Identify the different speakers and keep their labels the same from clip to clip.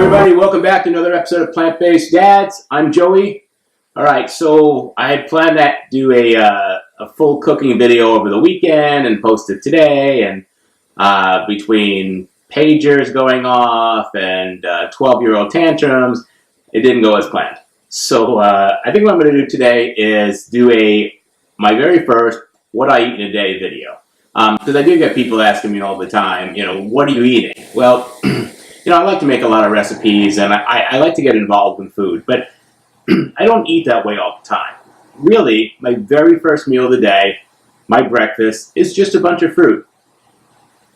Speaker 1: everybody, welcome back to another episode of Plant-Based Dads. I'm Joey. Alright, so I had planned to do a full cooking video over the weekend and post it today, and between pagers going off and 12-year-old tantrums, it didn't go as planned. So I think what I'm going to do today is do my very first what I eat in a day video. Because I do get people asking me all the time, what are you eating? Well, I like to make a lot of recipes, and I like to get involved in food, but I don't eat that way all the time. Really, my very first meal of the day, my breakfast, is just a bunch of fruit.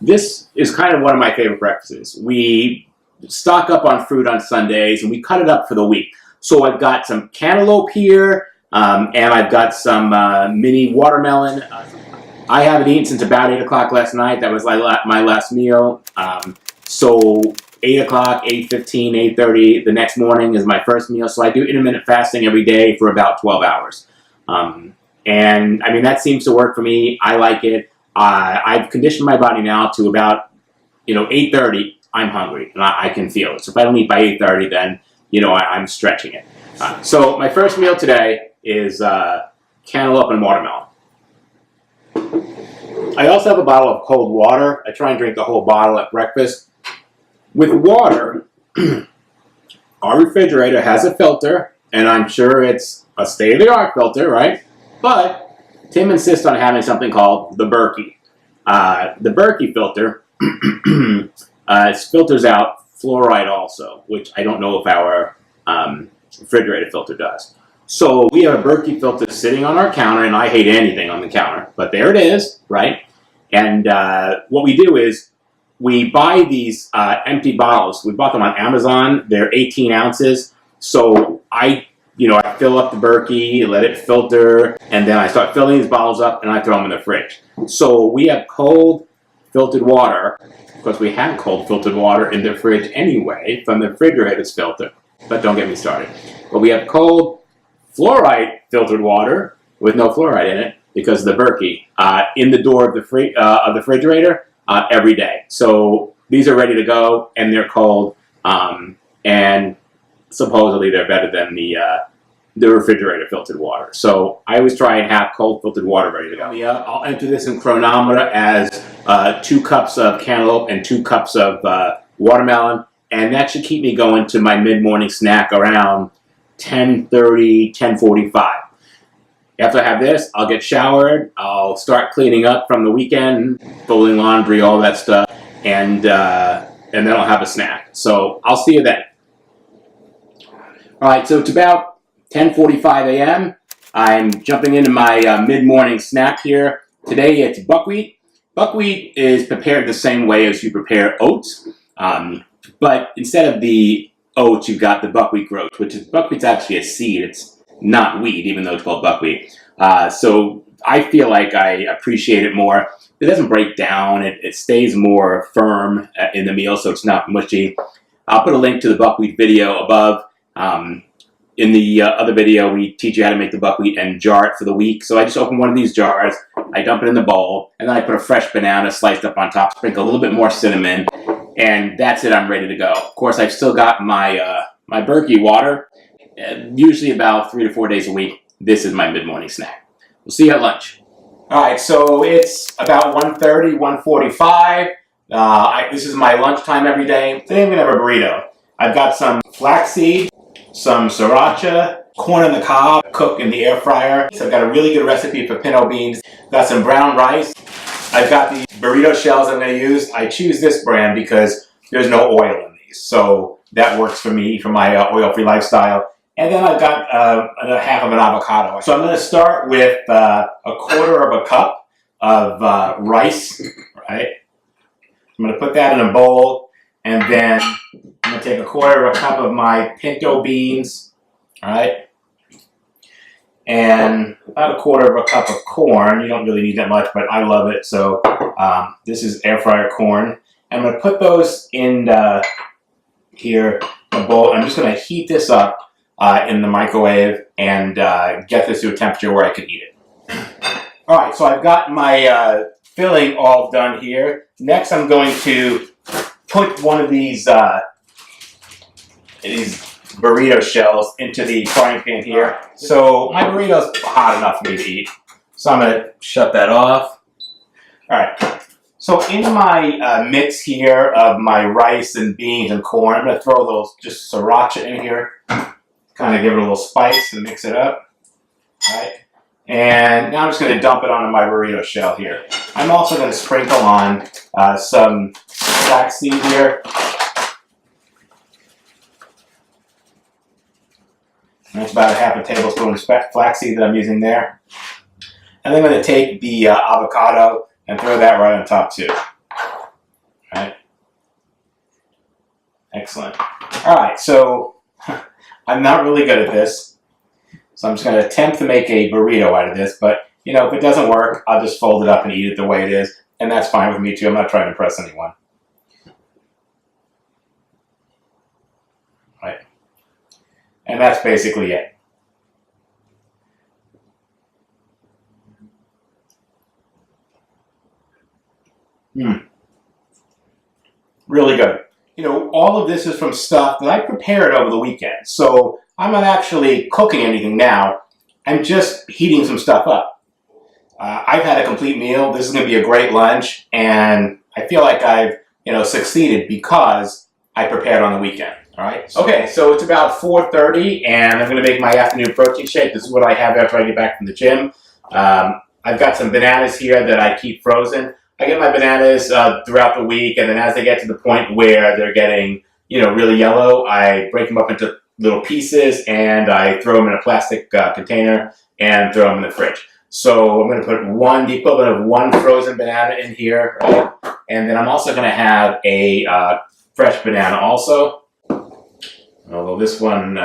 Speaker 1: This is kind of one of my favorite breakfasts. We stock up on fruit on Sundays, and we cut it up for the week. So I've got some cantaloupe here, and I've got some mini watermelon. I haven't eaten since about 8 o'clock last night. That was my last meal. So 8 o'clock, 8:15, 8:30 the next morning is my first meal. So I do intermittent fasting every day for about 12 hours. And I mean, that seems to work for me. I like it. I've conditioned my body now to about, 8:30, I'm hungry and I can feel it. So if I don't eat by 8:30, then, I'm stretching it. So my first meal today is cantaloupe and watermelon. I also have a bottle of cold water. I try and drink the whole bottle at breakfast. With water, our refrigerator has a filter, and I'm sure it's a state-of-the-art filter, right? But Tim insists on having something called the Berkey. The Berkey filter filters out fluoride also, which I don't know if our refrigerator filter does. So we have a Berkey filter sitting on our counter, and I hate anything on the counter, but there it is, right? And what we do is we buy these empty bottles. We bought them on Amazon. They're 18 ounces. So I fill up the Berkey, let it filter, and then I start filling these bottles up, and I throw them in the fridge. So we have cold filtered water, because we have cold filtered water in the fridge anyway from the refrigerator's filter. But don't get me started. But we have cold fluoride filtered water with no fluoride in it because of the Berkey in the door of the refrigerator every day. So these are ready to go, and they're cold, and supposedly they're better than the refrigerator filtered water. So I always try and have cold filtered water ready to go. I'll enter this in Chronometer as 2 cups of cantaloupe and 2 cups of watermelon, and that should keep me going to my mid-morning snack around 10:30, 10:45. After I have this, I'll get showered, I'll start cleaning up from the weekend, folding laundry, all that stuff, and then I'll have a snack. So I'll see you then. Alright, so it's about 10:45 a.m. I'm jumping into my mid-morning snack here. Today it's buckwheat. Buckwheat is prepared the same way as you prepare oats, but instead of the oats, you've got the buckwheat groats, buckwheat's actually a seed. It's not wheat, even though it's called buckwheat. So I feel like I appreciate it more. It doesn't break down. It stays more firm in the meal, so it's not mushy. I'll put a link to the buckwheat video above. In the other video, we teach you how to make the buckwheat and jar it for the week. So I just open one of these jars, I dump it in the bowl, and then I put a fresh banana sliced up on top, sprinkle a little bit more cinnamon, and that's it. I'm ready to go. Of course, I've still got my my Berkey water. Usually about 3 to 4 days a week. This is my mid-morning snack. We'll see you at lunch. Alright, so it's about 1:30, 1:45. This is my lunchtime every day. Today I'm going to have a burrito. I've got some flaxseed, some sriracha, corn on the cob, cook in the air fryer. So I've got a really good recipe for pinto beans. Got some brown rice. I've got these burrito shells I'm going to use. I choose this brand because there's no oil in these. So that works for me, for my oil-free lifestyle. And then I've got half of an avocado. So I'm going to start with a quarter of a cup of rice, right? I'm going to put that in a bowl, and then I'm going to take a quarter of a cup of my pinto beans, all right? And about a quarter of a cup of corn. You don't really need that much, but I love it. So this is air fryer corn. I'm going to put those in here, in a bowl. I'm just going to heat this up in the microwave and get this to a temperature where I can eat it. All right, so I've got my filling all done here. Next, I'm going to put one of these these burrito shells into the frying pan here. So my burrito's hot enough for me to eat. So I'm gonna shut that off. All right. So in my mix here of my rice and beans and corn, I'm gonna throw a little just sriracha in here, kind of give it a little spice and mix it up. All right. And now I'm just gonna dump it onto my burrito shell here. I'm also gonna sprinkle on some flaxseed here. That's about a half a tablespoon of flaxseed that I'm using there. And then I'm going to take the avocado and throw that right on top too. All right. Excellent. All right, so I'm not really good at this. So I'm just going to attempt to make a burrito out of this. But, you know, if it doesn't work, I'll just fold it up and eat it the way it is. And that's fine with me too. I'm not trying to impress anyone. All right. And that's basically it. Really good. You know, all of this is from stuff that I prepared over the weekend. So I'm not actually cooking anything now. I'm just heating some stuff up. I've had a complete meal. This is going to be a great lunch. And I feel like I've, succeeded because I prepared on the weekend. All right. Okay, so it's about 4:30, and I'm going to make my afternoon protein shake. This is what I have after I get back from the gym. I've got some bananas here that I keep frozen. I get my bananas throughout the week, and then as they get to the point where they're getting, really yellow, I break them up into little pieces, and I throw them in a plastic container and throw them in the fridge. So I'm going to put the equivalent of one frozen banana in here, right? And then I'm also going to have a fresh banana also. Although this one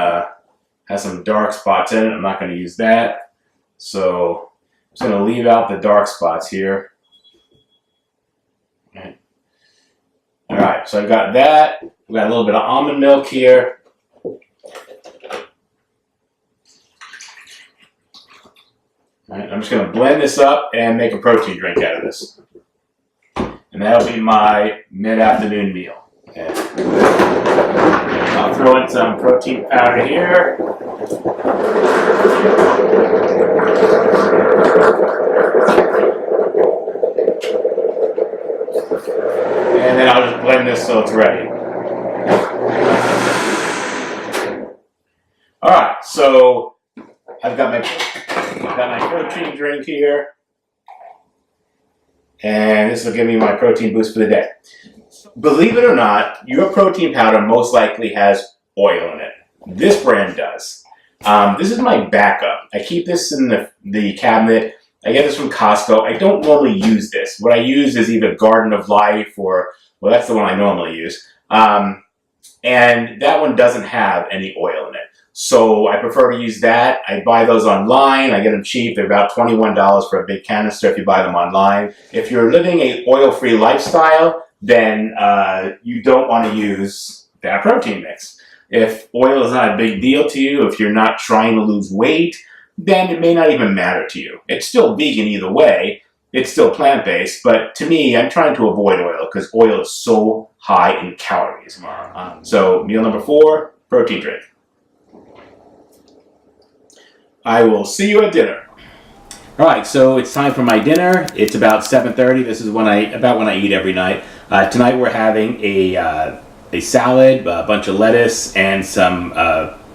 Speaker 1: has some dark spots in it, I'm not going to use that. So I'm just going to leave out the dark spots here. All right, so I've got that. We've got a little bit of almond milk here. All right, I'm just going to blend this up and make a protein drink out of this. And that'll be my mid-afternoon meal. Okay. I'll throw in some protein powder here. And then I'll just blend this so it's ready. All right, so I've got my protein drink here. And this will give me my protein boost for the day. Believe it or not, your protein powder most likely has oil in it. This brand does. This is my backup. I keep this in the cabinet. I get this from Costco. I don't normally use this. What I use is either Garden of Life or, well, that's the one I normally use. And that one doesn't have any oil in it. So I prefer to use that. I buy those online. I get them cheap. They're about $21 for a big canister if you buy them online. If you're living an oil-free lifestyle, then you don't want to use that protein mix. If oil is not a big deal to you, if you're not trying to lose weight, then it may not even matter to you. It's still vegan either way. It's still plant-based, but to me, I'm trying to avoid oil because oil is so high in calories. So meal number 4, protein drink. I will see you at dinner. All right, so it's time for my dinner. It's about 7:30. This is about when I eat every night. Tonight we're having a salad, a bunch of lettuce, and some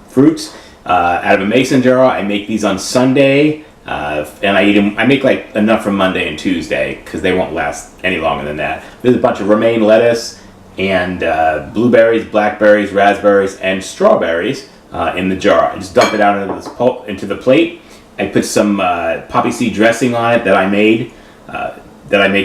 Speaker 1: fruits out of a mason jar. I make these on Sunday, and I eat them. I make like enough for Monday and Tuesday because they won't last any longer than that. There's a bunch of romaine lettuce and blueberries, blackberries, raspberries, and strawberries in the jar. I just dump it out into the plate. I put some poppy seed dressing on it that I make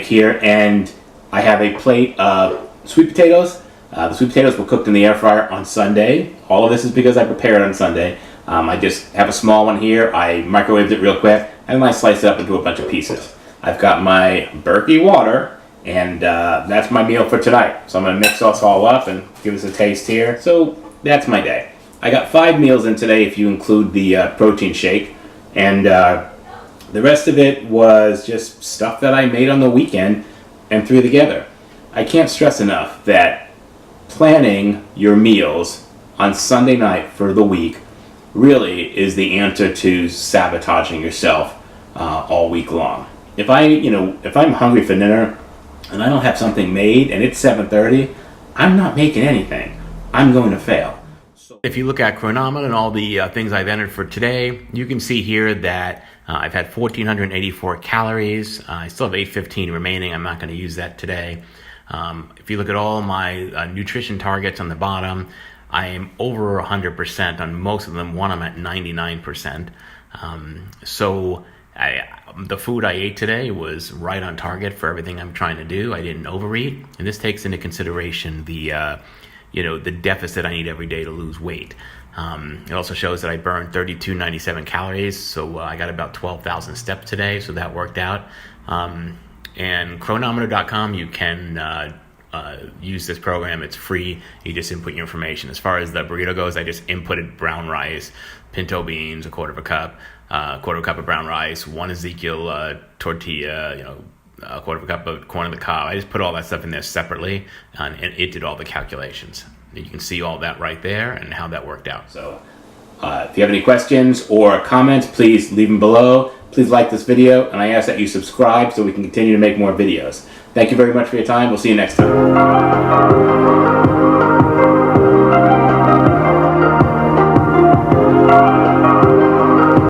Speaker 1: here, and I have a plate of sweet potatoes. The sweet potatoes were cooked in the air fryer on Sunday. All of this is because I prepared on Sunday. I just have a small one here. I microwaved it real quick, and then I slice it up into a bunch of pieces. I've got my Berkey water, and that's my meal for tonight. So I'm going to mix this all up and give us a taste here. So that's my day. I got 5 meals in today if you include the protein shake. And the rest of it was just stuff that I made on the weekend and threw together. I can't stress enough that planning your meals on Sunday night for the week really is the answer to sabotaging yourself all week long. If I'm hungry for dinner and I don't have something made and it's 7:30, I'm not making anything. I'm going to fail. So if you look at Chronometer and all the things I've entered for today, you can see here that I've had 1,484 calories. I still have 815 remaining. I'm not going to use that today. If you look at all my nutrition targets on the bottom, I am over 100% on most of them. One, I'm at 99%. So the food I ate today was right on target for everything I'm trying to do. I didn't overeat, and this takes into consideration the deficit I need every day to lose weight. It also shows that I burned 3,297 calories, so I got about 12,000 steps today, so that worked out. And chronometer.com, you can use this program. It's free. You just input your information. As far as the burrito goes, I just inputted brown rice, pinto beans, a quarter of a cup of brown rice, one Ezekiel tortilla, a quarter of a cup of corn on the cob. I just put all that stuff in there separately, and it did all the calculations. You can see all that right there and how that worked out. So if you have any questions or comments, please leave them below. Please like this video, and I ask that you subscribe so we can continue to make more videos. Thank you very much for your time. We'll see you next time.